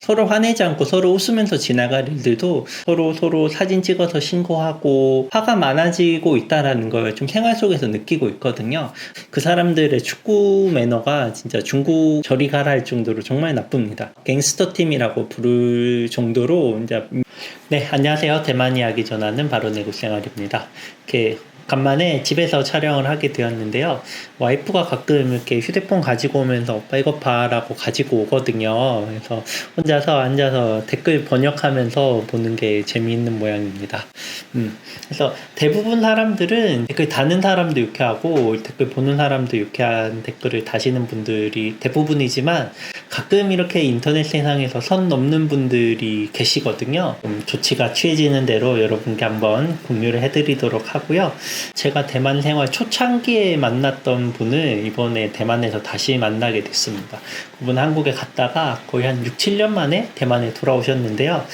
서로 화내지 않고 서로 웃으면서 지나갈 일들도 서로 사진 찍어서 신고하고 화가 많아지고 있다라는 걸 좀 생활 속에서 느끼고 있거든요. 그 사람들의 축구 매너가 진짜 중국 저리 가라 할 정도로 정말 나쁩니다. 갱스터 팀이라고 부를 정도로 이제 네, 안녕하세요. 대만 이야기 전하는 바로 내국 생활입니다. 이렇게 간만에 집에서 촬영을 하게 되었는데요. 와이프가 가끔 이렇게 휴대폰 가지고 오면서 오빠 이거 봐라고 가지고 오거든요. 그래서 혼자서 앉아서 댓글 번역하면서 보는 게 재미있는 모양입니다. 그래서 대부분 사람들은 댓글 다는 사람도 유쾌하고 댓글 보는 사람도 유쾌한 댓글을 다시는 분들이 대부분이지만 가끔 이렇게 인터넷 세상에서 선 넘는 분들이 계시거든요. 조치가 취해지는 대로 여러분께 한번 공유를 해드리도록 하고요. 제가 대만 생활 초창기에 만났던 분을 이번에 대만에서 다시 만나게 됐습니다. 그분 한국에 갔다가 거의 한 6, 7년 만에 대만에 돌아오셨는데요.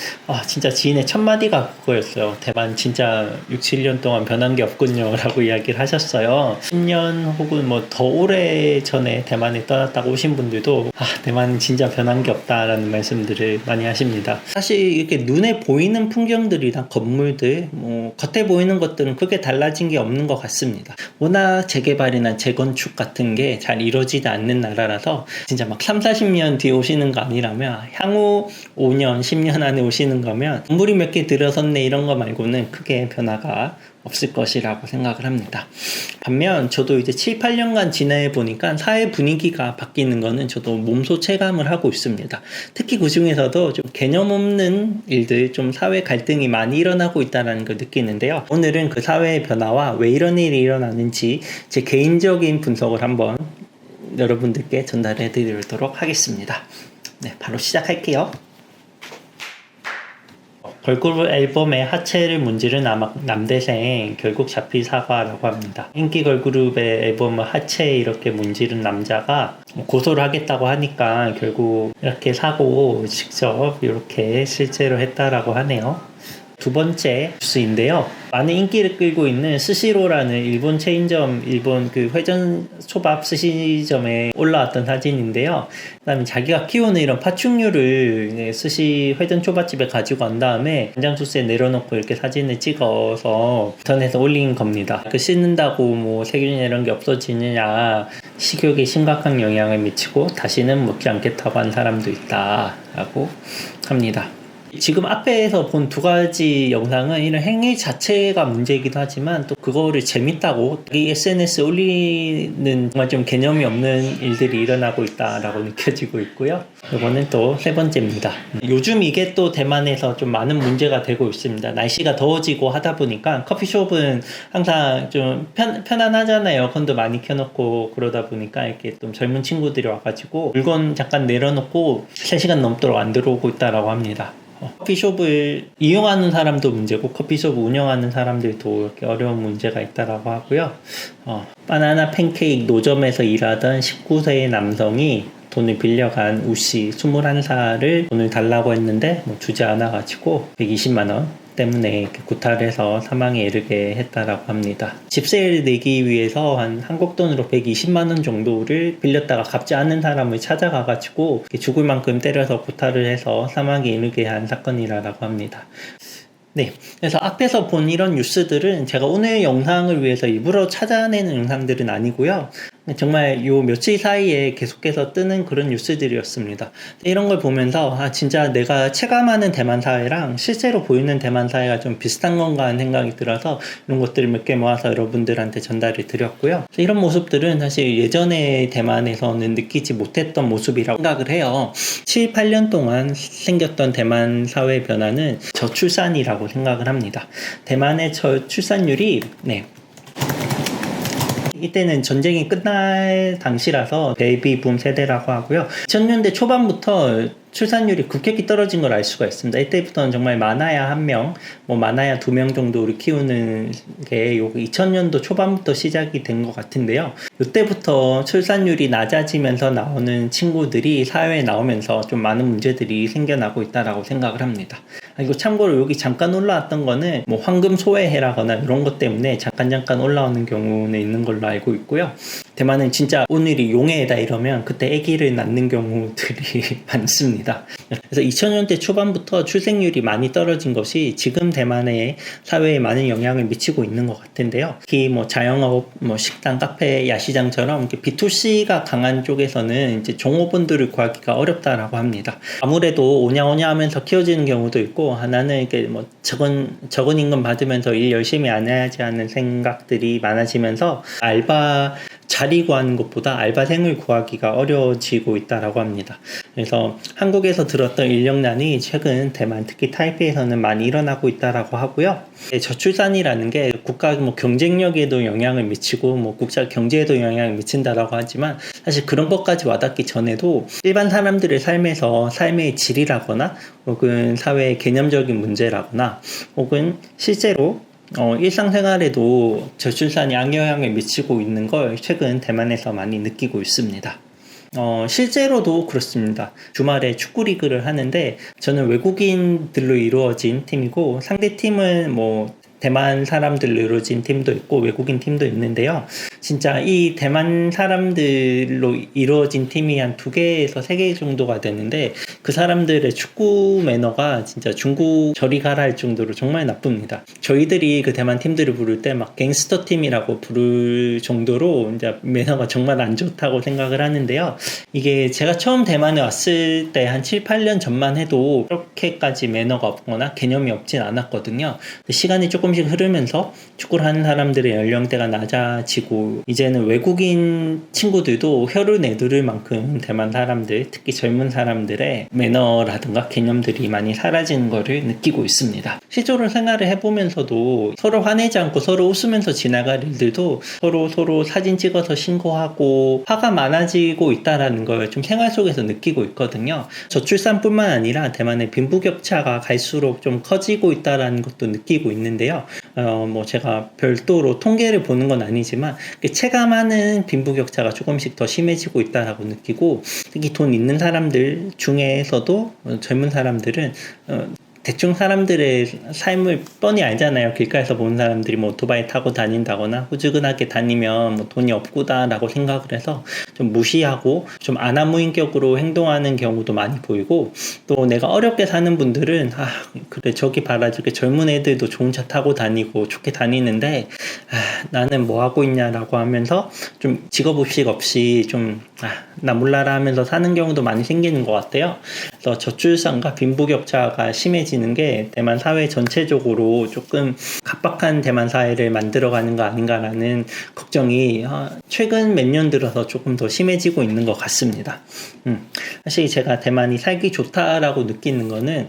진짜 지인의 첫 마디가 그거였어요. 대만 진짜 6, 7년 동안 변한 게 없군요 라고 이야기를 하셨어요. 10년 혹은 뭐 더 오래 전에 대만에 떠났다고 오신 분들도 대만은 진짜 변한 게 없다라는 말씀들을 많이 하십니다. 사실 이렇게 눈에 보이는 풍경들이나 건물들 겉에 보이는 것들은 크게 달라진 게 없는 것 같습니다. 워낙 재개발이나 재건축 같은 게 잘 이루어지지 않는 나라라서 진짜 막 3, 40년 뒤에 오시는 거 아니라면 향후 5년, 10년 안에 오시는 거면 건물이 몇 개 들어섰네 이런 거 말고는 크게 변화가 없을 것이라고 생각을 합니다. 반면 저도 이제 7, 8년간 지내보니까 사회 분위기가 바뀌는 거는 저도 몸소 체감을 하고 있습니다. 특히 그 중에서도 좀 개념 없는 일들, 좀 사회 갈등이 많이 일어나고 있다는 걸 느끼는데요. 오늘은 그 사회의 변화와 왜 이런 일이 일어나는지 제 개인적인 분석을 한번 여러분들께 전달해 드리도록 하겠습니다. 네, 바로 시작할게요. 걸그룹 앨범의 하체를 문지른 남대생 결국 잡힐 사과라고 합니다. 인기 걸그룹의 앨범을 하체에 이렇게 문지른 남자가 고소를 하겠다고 하니까 결국 이렇게 사고 직접 이렇게 실제로 했다라고 하네요. 두 번째 뉴스인데요. 많은 인기를 끌고 있는 스시로라는 일본 체인점, 일본 그 회전 초밥 스시점에 올라왔던 사진인데요. 그다음에 자기가 키우는 이런 파충류를 스시 회전 초밥집에 가지고 간 다음에 간장 소스에 내려놓고 이렇게 사진을 찍어서 인터넷에 올린 겁니다. 그 씻는다고 뭐 세균이나 이런 게 없어지느냐, 식욕에 심각한 영향을 미치고 다시는 먹지 않겠다고 한 사람도 있다라고 합니다. 지금 앞에서 본 두 가지 영상은 이런 행위 자체가 문제이기도 하지만 또 그거를 재밌다고 이 SNS에 올리는 정말 좀 개념이 없는 일들이 일어나고 있다라고 느껴지고 있고요. 이거는 또 세 번째입니다. 요즘 이게 또 대만에서 좀 많은 문제가 되고 있습니다. 날씨가 더워지고 하다 보니까 커피숍은 항상 좀 편안하잖아요. 에어컨도 많이 켜놓고 그러다 보니까 이렇게 좀 젊은 친구들이 와가지고 물건 잠깐 내려놓고 3시간 넘도록 안 들어오고 있다라고 합니다. 커피숍을 이용하는 사람도 문제고 커피숍을 운영하는 사람들도 이렇게 어려운 문제가 있다라고 하고요. 바나나 팬케이크 노점에서 일하던 19세의 남성이 돈을 빌려간 우씨 21살을 돈을 달라고 했는데 주지 않아가지고 120만 원 때문에 구타를 해서 사망에 이르게 했다라고 합니다. 집세를 내기 위해서 한국 돈으로 120만 원 정도를 빌렸다가 갚지 않는 사람을 찾아가가지고 죽을 만큼 때려서 구타를 해서 사망에 이르게 한 사건이라고 합니다. 네, 그래서 앞에서 본 이런 뉴스들은 제가 오늘 영상을 위해서 일부러 찾아내는 영상들은 아니고요. 정말 요 며칠 사이에 계속해서 뜨는 그런 뉴스들이었습니다. 이런 걸 보면서 진짜 내가 체감하는 대만 사회랑 실제로 보이는 대만 사회가 좀 비슷한 건가 하는 생각이 들어서 이런 것들을 몇 개 모아서 여러분들한테 전달을 드렸고요. 이런 모습들은 사실 예전에 대만에서는 느끼지 못했던 모습이라고 생각을 해요. 7, 8년 동안 생겼던 대만 사회 변화는 저출산이라고 생각을 합니다. 대만의 저출산율이 이때는 전쟁이 끝날 당시라서 베이비붐 세대라고 하고요. 2000년대 초반부터 출산율이 급격히 떨어진 걸 알 수가 있습니다. 이때부터는 정말 많아야 1명, 많아야 2명 정도를 키우는 게 2000년도 초반부터 시작이 된 것 같은데요. 이때부터 출산율이 낮아지면서 나오는 친구들이 사회에 나오면서 좀 많은 문제들이 생겨나고 있다고 생각을 합니다. 그리고 참고로 여기 잠깐 올라왔던 거는 황금 소외해라거나 이런 것 때문에 잠깐 올라오는 경우는 있는 걸로 알고 있고요. 대만은 진짜 오늘이 용해다 이러면 그때 아기를 낳는 경우들이 많습니다. 그래서 2000년대 초반부터 출생률이 많이 떨어진 것이 지금 대만의 사회에 많은 영향을 미치고 있는 것 같은데요. 특히 뭐 자영업, 뭐 식당, 카페, 야시장처럼 B2C가 강한 쪽에서는 이제 종업원들을 구하기가 어렵다라고 합니다. 아무래도 오냐오냐 하면서 키워지는 경우도 있고, 하나는 이렇게 뭐 적은 임금 받으면서 일 열심히 안 해야지 하는 생각들이 많아지면서 알바 자리 구하는 것보다 알바생을 구하기가 어려워지고 있다라고 합니다. 그래서 한국에서 들었던 인력난이 최근 대만 특히 타이페이에서는 많이 일어나고 있다라고 하고요. 저출산이라는 게 국가 뭐 경쟁력에도 영향을 미치고 뭐 국가 경제에도 영향을 미친다라고 하지만 사실 그런 것까지 와닿기 전에도 일반 사람들의 삶에서 삶의 질이라거나 혹은 사회의 개념적인 문제라거나 혹은 실제로 일상생활에도 저출산이 악영향을 미치고 있는 걸 최근 대만에서 많이 느끼고 있습니다. 실제로도 그렇습니다. 주말에 축구 리그를 하는데 저는 외국인들로 이루어진 팀이고 상대 팀은 뭐 대만 사람들로 이루어진 팀도 있고 외국인 팀도 있는데요. 진짜 이 대만 사람들로 이루어진 팀이 한 2개에서 3개 정도가 되는데 그 사람들의 축구 매너가 진짜 중국 저리 가라 할 정도로 정말 나쁩니다. 저희들이 그 대만 팀들을 부를 때 막 갱스터 팀이라고 부를 정도로 이제 매너가 정말 안 좋다고 생각을 하는데요. 이게 제가 처음 대만에 왔을 때 한 7, 8년 전만 해도 그렇게까지 매너가 없거나 개념이 없진 않았거든요. 시간이 조금씩 흐르면서 축구를 하는 사람들의 연령대가 낮아지고 이제는 외국인 친구들도 혀를 내두를 만큼 대만 사람들, 특히 젊은 사람들의 매너라든가 개념들이 많이 사라지는 것을 느끼고 있습니다. 실제로 생활을 해보면서도 서로 화내지 않고 서로 웃으면서 지나갈 일들도 서로 사진 찍어서 신고하고 화가 많아지고 있다는 걸 좀 생활 속에서 느끼고 있거든요. 저출산뿐만 아니라 대만의 빈부격차가 갈수록 좀 커지고 있다는 것도 느끼고 있는데요. 뭐 제가 별도로 통계를 보는 건 아니지만 체감하는 빈부격차가 조금씩 더 심해지고 있다라고 느끼고 특히 돈 있는 사람들 중에서도 젊은 사람들은 대충 사람들의 삶을 뻔히 알잖아요. 길가에서 보는 사람들이 뭐 오토바이 타고 다닌다거나 후주근하게 다니면 뭐 돈이 없구나라고 생각을 해서 좀 무시하고 좀 아나무인격으로 행동하는 경우도 많이 보이고 또 내가 어렵게 사는 분들은 그래 저기 봐라 저기 젊은 애들도 좋은 차 타고 다니고 좋게 다니는데 나는 뭐 하고 있냐라고 하면서 좀 직업의식 없이 좀 나 몰라라 하면서 사는 경우도 많이 생기는 것 같아요. 그래서 저출산과 빈부격차가 심해지는 게 대만 사회 전체적으로 조금 각박한 대만 사회를 만들어가는 거 아닌가라는 걱정이 최근 몇 년 들어서 조금 더 심해지고 있는 것 같습니다. 사실 제가 대만이 살기 좋다라고 느끼는 거는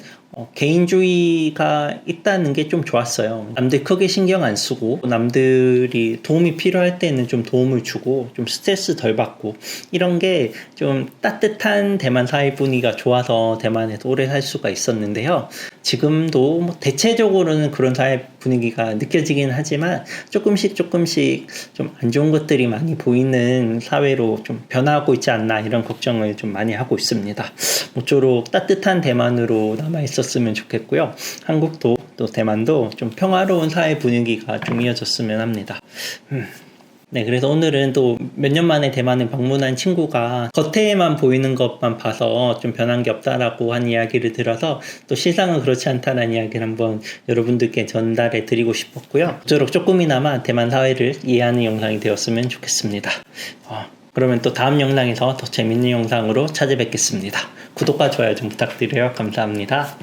개인주의가 있다는 게 좀 좋았어요. 남들 크게 신경 안 쓰고 남들이 도움이 필요할 때는 좀 도움을 주고 좀 스트레스 덜 받고 이런 게 좀 따뜻한 대만 사회 분위기가 좋아서 대만에서 오래 살 수가 있었는데요. 지금도 뭐 대체적으로는 그런 사회 분위기가 느껴지긴 하지만 조금씩 좀 안 좋은 것들이 많이 보이는 사회로 좀 변화하고 있지 않나 이런 걱정을 좀 많이 하고 있습니다. 모쪼록 따뜻한 대만으로 남아있었으면 좋겠고요. 한국도 또 대만도 좀 평화로운 사회 분위기가 좀 이어졌으면 합니다. 네, 그래서 오늘은 또 몇 년 만에 대만을 방문한 친구가 겉에만 보이는 것만 봐서 좀 변한 게 없다라고 한 이야기를 들어서 또 실상은 그렇지 않다는 이야기를 한번 여러분들께 전달해 드리고 싶었고요. 모쪼록 조금이나마 대만 사회를 이해하는 영상이 되었으면 좋겠습니다. 그러면 또 다음 영상에서 더 재밌는 영상으로 찾아뵙겠습니다. 구독과 좋아요 좀 부탁드려요. 감사합니다.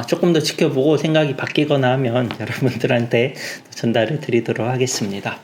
조금 더 지켜보고 생각이 바뀌거나 하면 여러분들한테 전달을 드리도록 하겠습니다.